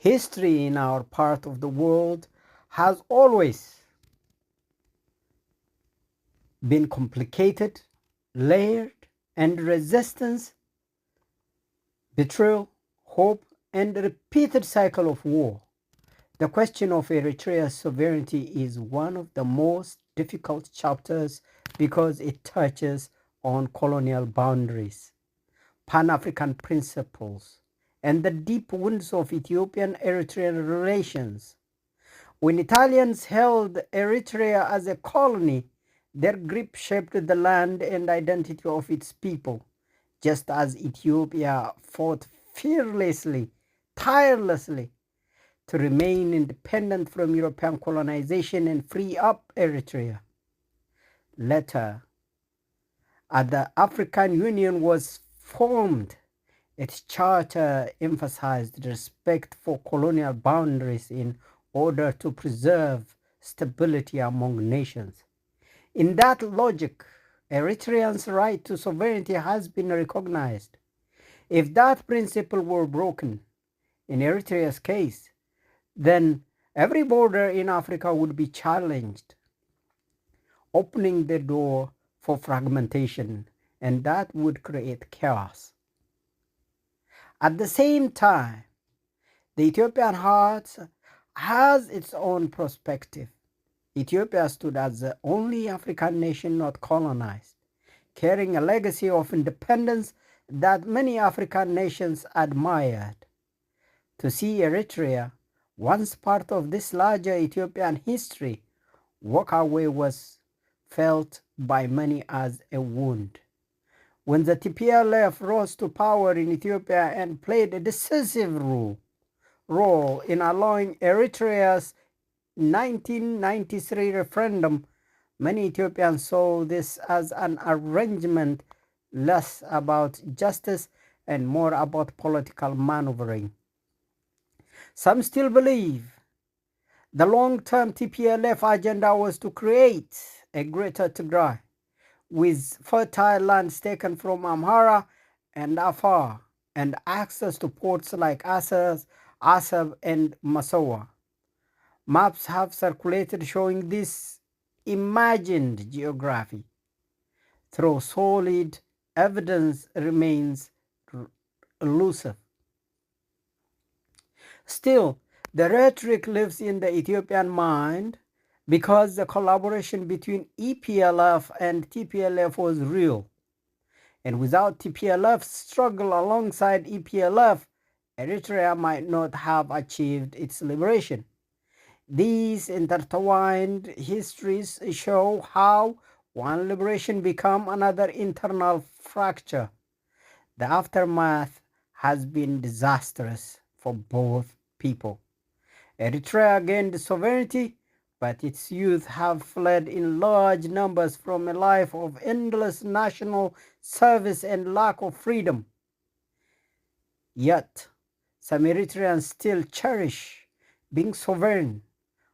History in our part of the world has always been complicated, layered, and resistance, betrayal, hope, and a repeated cycle of war. The question of Eritrea's sovereignty is one of the most difficult chapters because it touches on colonial boundaries, Pan-African principles, and the deep wounds of Ethiopian-Eritrean relations. When Italians held Eritrea as a colony, their grip shaped the land and identity of its people, just as Ethiopia fought fearlessly, tirelessly, to remain independent from European colonization and free up Eritrea. Later, as the African Union was formed, its charter emphasized respect for colonial boundaries in order to preserve stability among nations. In that logic, Eritreans' right to sovereignty has been recognized. If that principle were broken, in Eritrea's case, then every border in Africa would be challenged, opening the door for fragmentation, and that would create chaos. At the same time, the Ethiopian Hearts has its own perspective. Ethiopia stood as the only African nation not colonized, carrying a legacy of independence that many African nations admired. To see Eritrea, once part of this larger Ethiopian history, walk away was felt by many as a wound. When the TPLF rose to power in Ethiopia and played a decisive role in allowing Eritrea's 1993 referendum, many Ethiopians saw this as an arrangement less about justice and more about political maneuvering. Some still believe the long-term TPLF agenda was to create a greater Tigray, with fertile lands taken from Amhara and Afar, and access to ports like Asab, and Massawa. Maps have circulated showing this imagined geography, though solid evidence remains elusive. Still, the rhetoric lives in the Ethiopian mind because the collaboration between EPLF and TPLF was real. And without TPLF's struggle alongside EPLF, Eritrea might not have achieved its liberation. These intertwined histories show how one liberation became another internal fracture. The aftermath has been disastrous for both people. Eritrea gained sovereignty, but its youth have fled in large numbers from a life of endless national service and lack of freedom. Yet, some Eritreans still cherish being sovereign,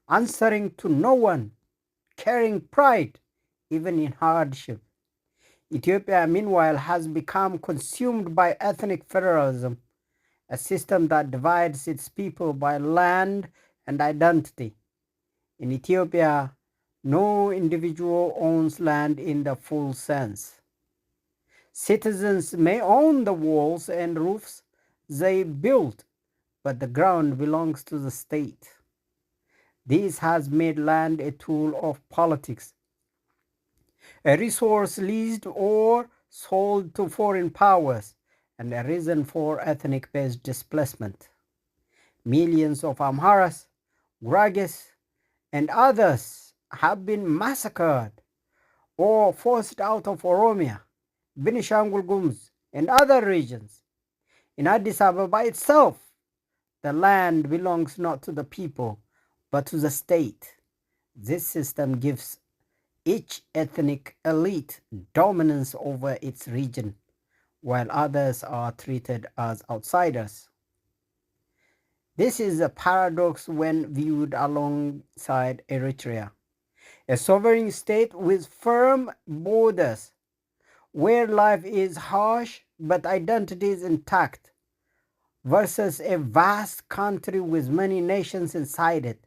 answering to no one, carrying pride even in hardship. Ethiopia, meanwhile, has become consumed by ethnic federalism, a system that divides its people by land and identity. In Ethiopia, no individual owns land in the full sense. Citizens may own the walls and roofs they build, but the ground belongs to the state. This has made land a tool of politics, a resource leased or sold to foreign powers, and a reason for ethnic-based displacement. Millions of Amharas, Gurages, and others have been massacred or forced out of Oromia, Benishangul Gumuz, and other regions. In Addis Ababa itself, the land belongs not to the people, but to the state. This system gives each ethnic elite dominance over its region, while others are treated as outsiders. This is a paradox when viewed alongside Eritrea, a sovereign state with firm borders, where life is harsh but identity is intact. versus a vast country with many nations inside it,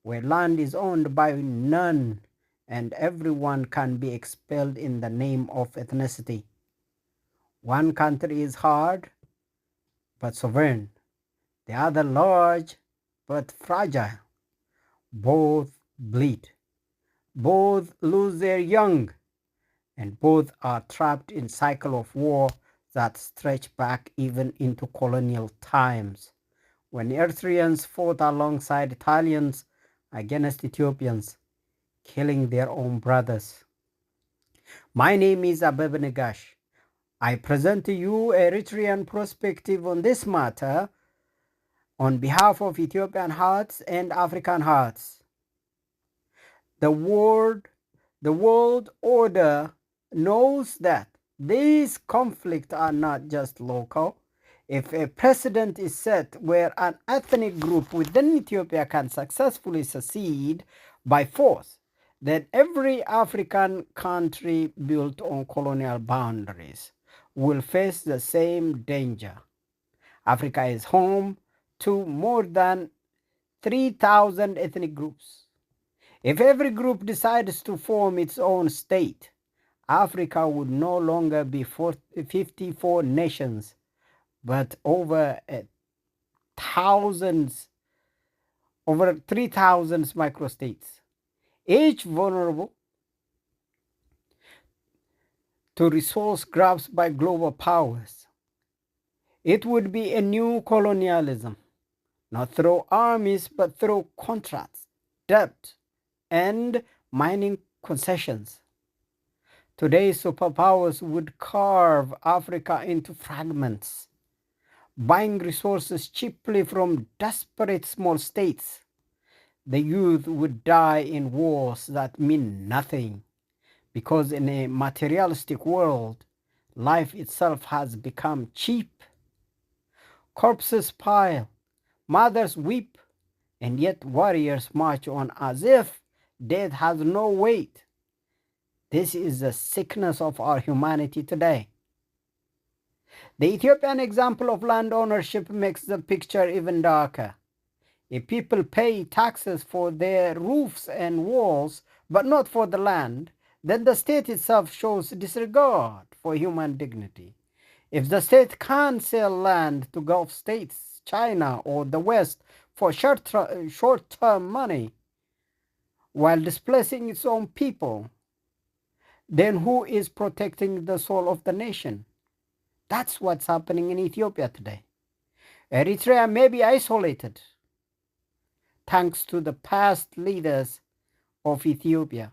where land is owned by none and everyone can be expelled in the name of ethnicity. One country is hard but sovereign, the other large but fragile. Both bleed, both lose their young, and both are trapped in cycle of war that stretch back even into colonial times, when Eritreans fought alongside Italians against Ethiopians, killing their own brothers. My name is Abebe Negash. I present to you a Eritrean perspective on this matter on behalf of Ethiopian Hearts and African Hearts. The world, the world order knows that these conflicts are not just local. If a precedent is set where an ethnic group within Ethiopia can successfully secede by force, then every African country built on colonial boundaries will face the same danger. Africa is home to more than 3,000 ethnic groups. If every group decides to form its own state, Africa would no longer be 54 nations, but over thousands, over 3,000 microstates, each vulnerable to resource grabs by global powers. It would be a new colonialism, not through armies, but through contracts, debt, and mining concessions. Today's superpowers would carve Africa into fragments, buying resources cheaply from desperate small states. The youth would die in wars that mean nothing, because in a materialistic world, life itself has become cheap. Corpses pile, mothers weep, and yet warriors march on as if death has no weight. This is the sickness of our humanity today. The Ethiopian example of land ownership makes the picture even darker. If people pay taxes for their roofs and walls, but not for the land, then the state itself shows disregard for human dignity. If the state can't sell land to Gulf states, China, or the West for short-term money, while displacing its own people, then who is protecting the soul of the nation? That's what's happening in Ethiopia today. Eritrea may be isolated, thanks to the past leaders of Ethiopia.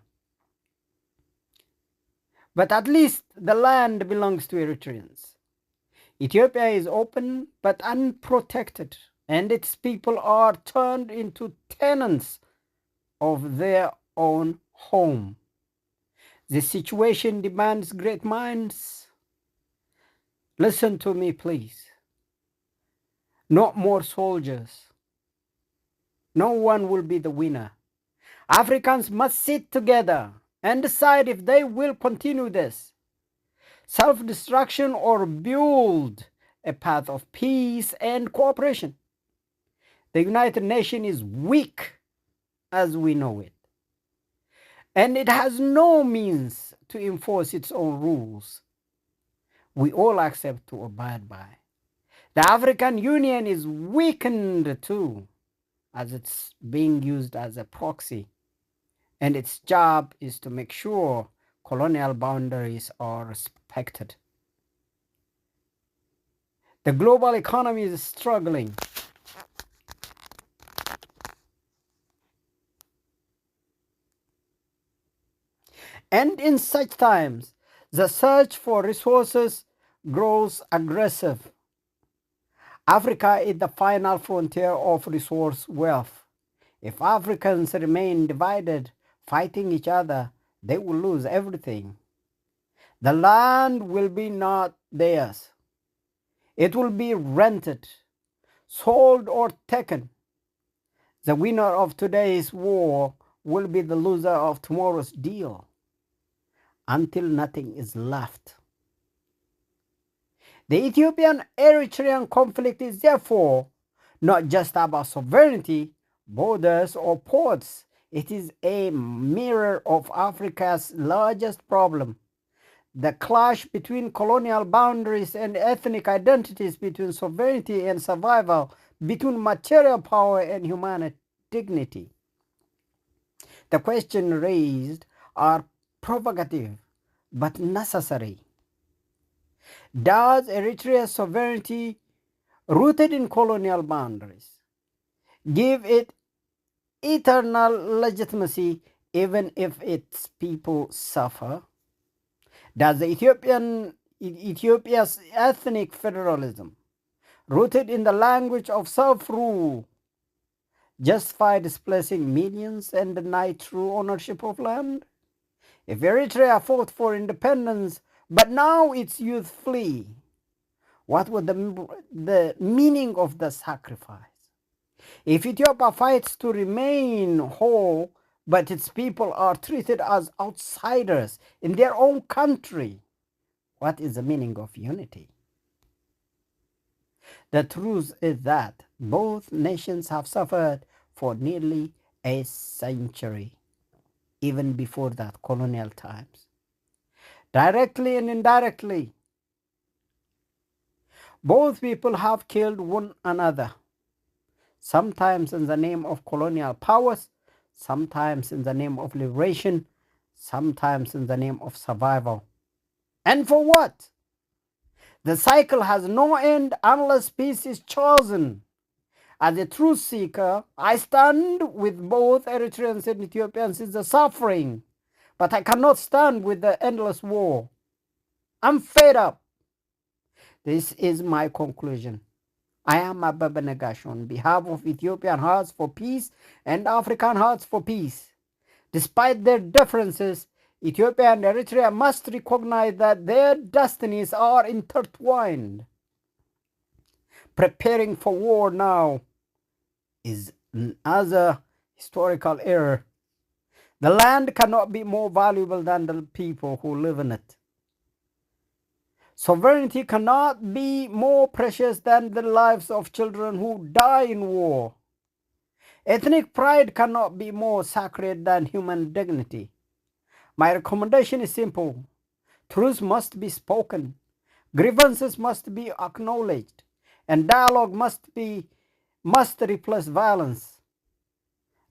But at least the land belongs to Eritreans. Ethiopia is open but unprotected, and its people are turned into tenants of their own home. The situation demands great minds. Listen to me, please. Not more soldiers. No one will be the winner. Africans must sit together and decide if they will continue this self-destruction or build a path of peace and cooperation. The United Nations is weak as we know it, and it has no means to enforce its own rules we all accept to abide by. The African Union is weakened too, as it's being used as a proxy, and its job is to make sure colonial boundaries are respected. The global economy is struggling. And in such times, the search for resources grows aggressive. Africa is the final frontier of resource wealth. If Africans remain divided, fighting each other, they will lose everything. The land will be not theirs. It will be rented, sold, or taken. The winner of today's war will be the loser of tomorrow's deal, until nothing is left. The Ethiopian-Eritrean conflict is therefore not just about sovereignty, borders, or ports. It is a mirror of Africa's largest problem: the clash between colonial boundaries and ethnic identities, between sovereignty and survival, between material power and human dignity. The questions raised are provocative but necessary. Does Eritrea's sovereignty, rooted in colonial boundaries, give it eternal legitimacy even if its people suffer? Does Ethiopia's ethnic federalism, rooted in the language of self-rule, justify displacing millions and deny true ownership of land? If Eritrea fought for independence, but now its youth flee, what would the meaning of the sacrifice? If Ethiopia fights to remain whole, but its people are treated as outsiders in their own country, what is the meaning of unity? The truth is that both nations have suffered for nearly a century, even before that, colonial times. Directly and indirectly, both people have killed one another, sometimes in the name of colonial powers, sometimes in the name of liberation, sometimes in the name of survival. And for what? The cycle has no end unless peace is chosen. As a truth seeker, I stand with both Eritreans and Ethiopians in the suffering, but I cannot stand with the endless war. I'm fed up. This is my conclusion. I am Abebe Negash on behalf of Ethiopian Hearts for Peace and African Hearts for Peace. Despite their differences, Ethiopia and Eritrea must recognize that their destinies are intertwined. Preparing for war now is another historical error. The land cannot be more valuable than the people who live in it. Sovereignty cannot be more precious than the lives of children who die in war. Ethnic pride cannot be more sacred than human dignity. My recommendation is simple. Truth must be spoken, grievances must be acknowledged, and dialogue must replace violence.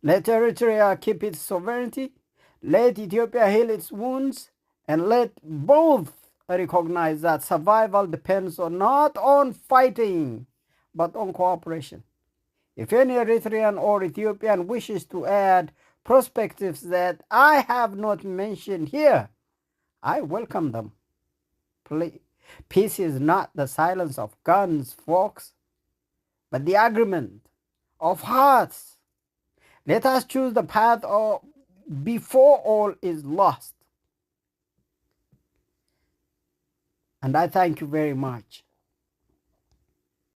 Let Eritrea keep its sovereignty, let Ethiopia heal its wounds, and let both recognize that survival depends not on fighting, but on cooperation. If any Eritrean or Ethiopian wishes to add perspectives that I have not mentioned here, I welcome them. Peace is not the silence of guns, folks, but the agreement of hearts. Let us choose the path before all is lost. And I thank you very much.